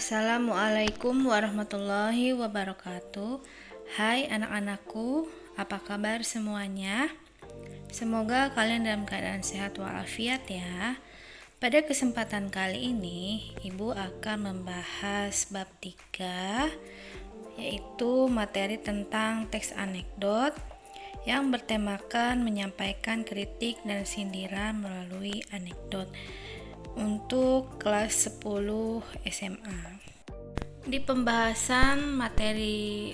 Assalamualaikum warahmatullahi wabarakatuh. Hai anak-anakku, apa kabar semuanya? Semoga kalian dalam keadaan sehat walafiat ya. Pada kesempatan kali ini, Ibu akan membahas bab 3, yaitu materi tentang teks anekdot yang bertemakan menyampaikan kritik dan sindiran melalui anekdot untuk kelas 10 SMA. Di pembahasan materi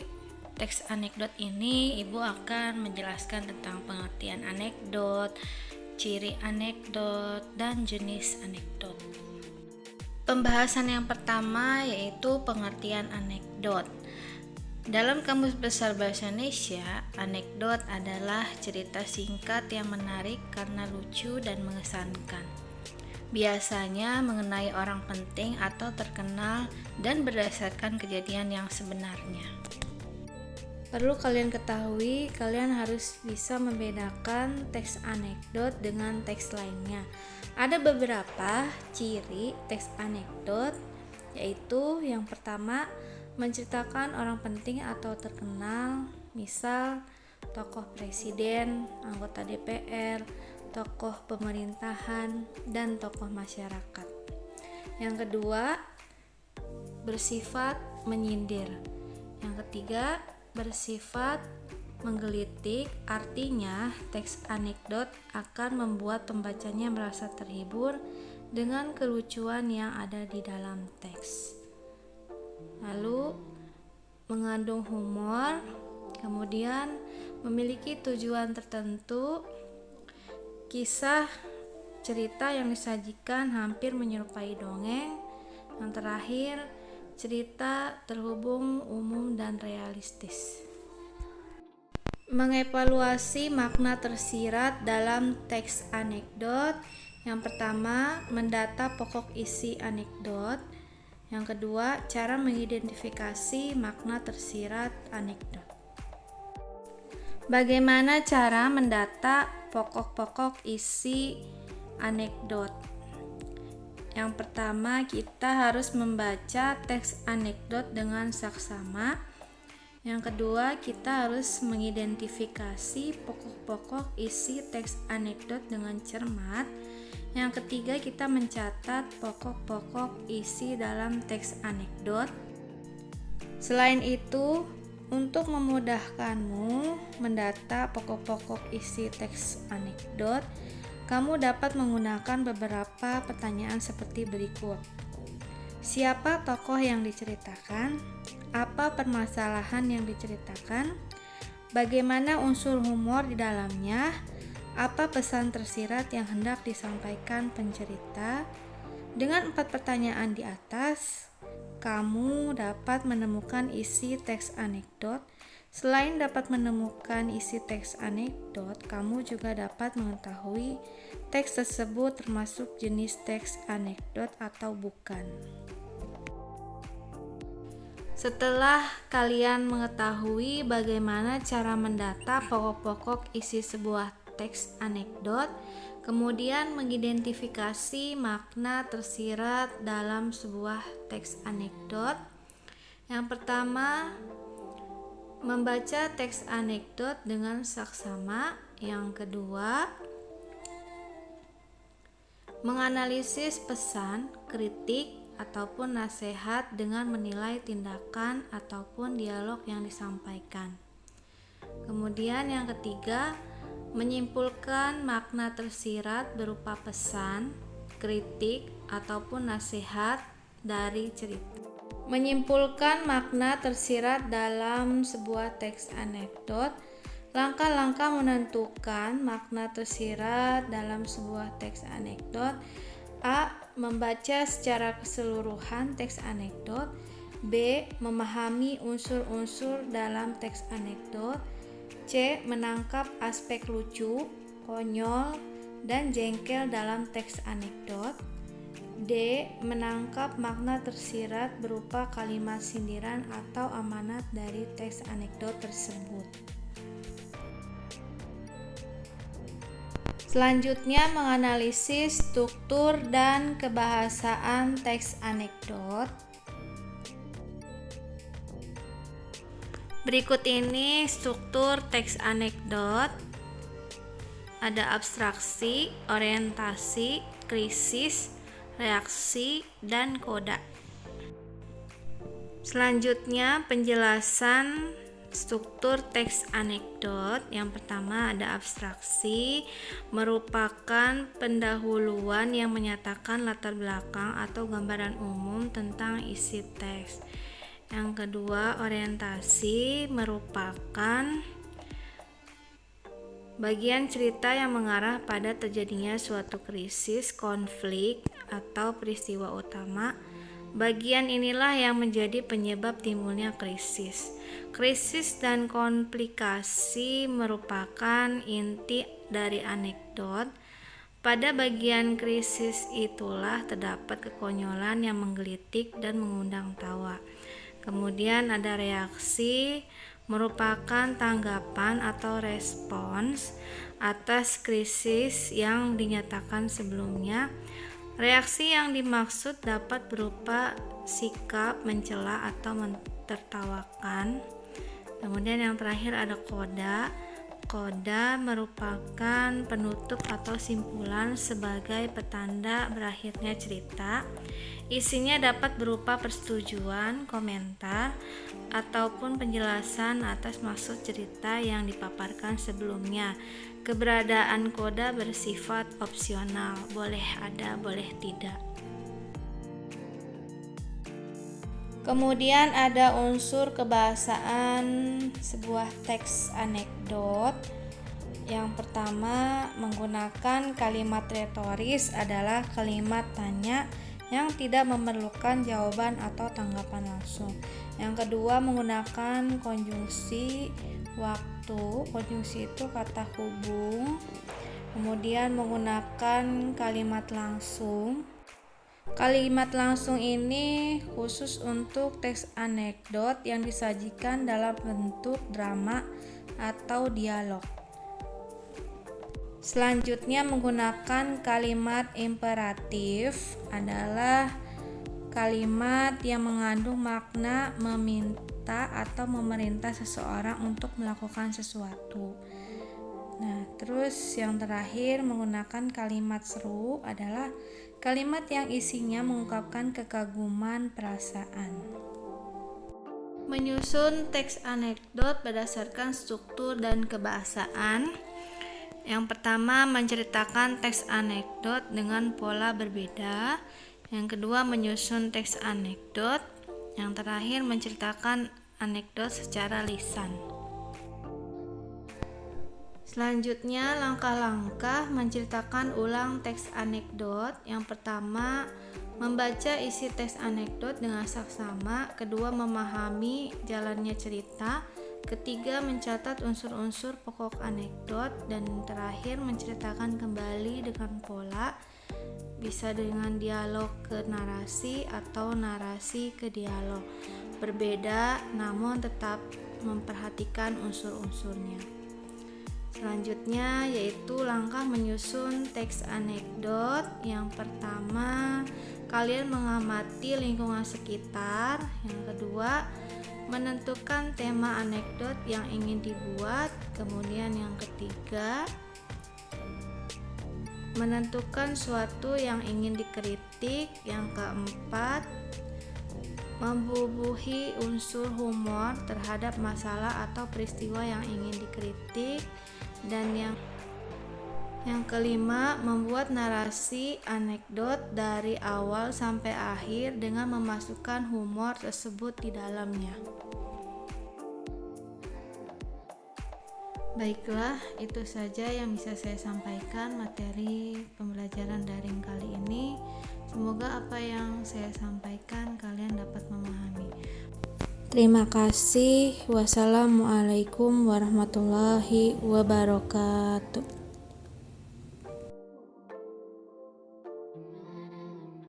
teks anekdot ini, Ibu akan menjelaskan tentang pengertian anekdot, ciri anekdot, dan jenis anekdot. Pembahasan yang pertama yaitu pengertian anekdot. Dalam Kamus Besar Bahasa Indonesia, anekdot adalah cerita singkat yang menarik karena lucu dan mengesankan. Biasanya mengenai orang penting atau terkenal dan berdasarkan kejadian yang sebenarnya. Perlu kalian ketahui, kalian harus bisa membedakan teks anekdot dengan teks lainnya. Ada beberapa ciri teks anekdot, yaitu yang pertama, menceritakan orang penting atau terkenal, misal tokoh presiden, anggota DPR, tokoh pemerintahan, dan tokoh masyarakat. Yang kedua, bersifat menyindir. Yang ketiga, bersifat menggelitik, artinya teks anekdot akan membuat pembacanya merasa terhibur dengan kelucuan yang ada di dalam teks. Lalu, mengandung humor, kemudian memiliki tujuan tertentu. Kisah cerita yang disajikan hampir menyerupai dongeng. Yang terakhir, cerita terhubung, umum, dan realistis. Mengevaluasi makna tersirat dalam teks anekdot. Yang pertama, mendata pokok isi anekdot. Yang kedua, cara mengidentifikasi makna tersirat anekdot. Bagaimana cara mendata pokok-pokok isi anekdot? Yang pertama, kita harus membaca teks anekdot dengan saksama. Yang kedua, kita harus mengidentifikasi pokok-pokok isi teks anekdot dengan cermat. Yang ketiga, kita mencatat pokok-pokok isi dalam teks anekdot. Selain itu, untuk memudahkanmu mendata pokok-pokok isi teks anekdot, kamu dapat menggunakan beberapa pertanyaan seperti berikut. Siapa tokoh yang diceritakan? Apa permasalahan yang diceritakan? Bagaimana unsur humor di dalamnya? Apa pesan tersirat yang hendak disampaikan pencerita? Dengan 4 pertanyaan di atas, kamu dapat menemukan isi teks anekdot. Selain dapat menemukan isi teks anekdot, kamu juga dapat mengetahui teks tersebut termasuk jenis teks anekdot atau bukan. Setelah kalian mengetahui bagaimana cara mendata pokok-pokok isi sebuah teks anekdot, kemudian mengidentifikasi makna tersirat dalam sebuah teks anekdot. Yang pertama, membaca teks anekdot dengan saksama. Yang kedua, menganalisis pesan, kritik, ataupun nasihat dengan menilai tindakan ataupun dialog yang disampaikan. Kemudian yang ketiga, menyimpulkan makna tersirat berupa pesan, kritik, ataupun nasihat dari cerita. Menyimpulkan makna tersirat dalam sebuah teks anekdot. Langkah-langkah menentukan makna tersirat dalam sebuah teks anekdot. A. Membaca secara keseluruhan teks anekdot. B. Memahami unsur-unsur dalam teks anekdot. C. Menangkap aspek lucu, konyol, dan jengkel dalam teks anekdot. D. Menangkap makna tersirat berupa kalimat sindiran atau amanat dari teks anekdot tersebut. Selanjutnya, menganalisis struktur dan kebahasaan teks anekdot. Berikut ini struktur teks anekdot. Ada abstraksi, orientasi, krisis, reaksi, dan koda. Selanjutnya penjelasan struktur teks anekdot. Yang pertama ada abstraksi, merupakan pendahuluan yang menyatakan latar belakang atau gambaran umum tentang isi teks. Yang kedua, orientasi merupakan bagian cerita yang mengarah pada terjadinya suatu krisis, konflik, atau peristiwa utama. Bagian inilah yang menjadi penyebab timbulnya krisis. Krisis dan komplikasi merupakan inti dari anekdot. Pada bagian krisis itulah terdapat kekonyolan yang menggelitik dan mengundang tawa. Kemudian ada reaksi, merupakan tanggapan atau respons atas krisis yang dinyatakan sebelumnya. Reaksi yang dimaksud dapat berupa sikap mencela atau mentertawakan. Kemudian yang terakhir ada koda. Koda merupakan penutup atau simpulan sebagai petanda berakhirnya cerita. Isinya dapat berupa persetujuan, komentar, ataupun penjelasan atas maksud cerita yang dipaparkan sebelumnya. Keberadaan koda bersifat opsional, boleh ada, boleh tidak. Kemudian ada unsur kebahasaan sebuah teks anekdot. Yang pertama, menggunakan kalimat retoris adalah kalimat tanya yang tidak memerlukan jawaban atau tanggapan langsung. Yang kedua, menggunakan konjungsi waktu. Konjungsi itu kata hubung. Kemudian menggunakan kalimat langsung. Kalimat langsung ini khusus untuk teks anekdot yang disajikan dalam bentuk drama atau dialog. Selanjutnya, menggunakan kalimat imperatif adalah kalimat yang mengandung makna meminta atau memerintah seseorang untuk melakukan sesuatu. Nah, terus yang terakhir, menggunakan kalimat seru adalah kalimat yang isinya mengungkapkan kekaguman perasaan. Menyusun teks anekdot berdasarkan struktur dan kebahasaan. Yang pertama, menceritakan teks anekdot dengan pola berbeda. Yang kedua, menyusun teks anekdot. Yang terakhir, menceritakan anekdot secara lisan. Selanjutnya, langkah-langkah menceritakan ulang teks anekdot. Yang pertama, membaca isi teks anekdot dengan saksama. Kedua, memahami jalannya cerita. Ketiga, mencatat unsur-unsur pokok anekdot. Dan terakhir, menceritakan kembali dengan pola, bisa dengan dialog ke narasi atau narasi ke dialog. Berbeda namun tetap memperhatikan unsur-unsurnya. Selanjutnya yaitu langkah menyusun teks anekdot. Yang pertama, kalian mengamati lingkungan sekitar. Yang kedua, menentukan tema anekdot yang ingin dibuat. Kemudian yang ketiga, menentukan suatu yang ingin dikritik. Yang keempat, membubuhi unsur humor terhadap masalah atau peristiwa yang ingin dikritik. Dan yang kelima, membuat narasi anekdot dari awal sampai akhir dengan memasukkan humor tersebut di dalamnya. Baiklah, itu saja yang bisa saya sampaikan materi pembelajaran daring kali ini. Semoga apa yang saya sampaikan kalian dapat memahami. Terima kasih. Wassalamualaikum warahmatullahi wabarakatuh.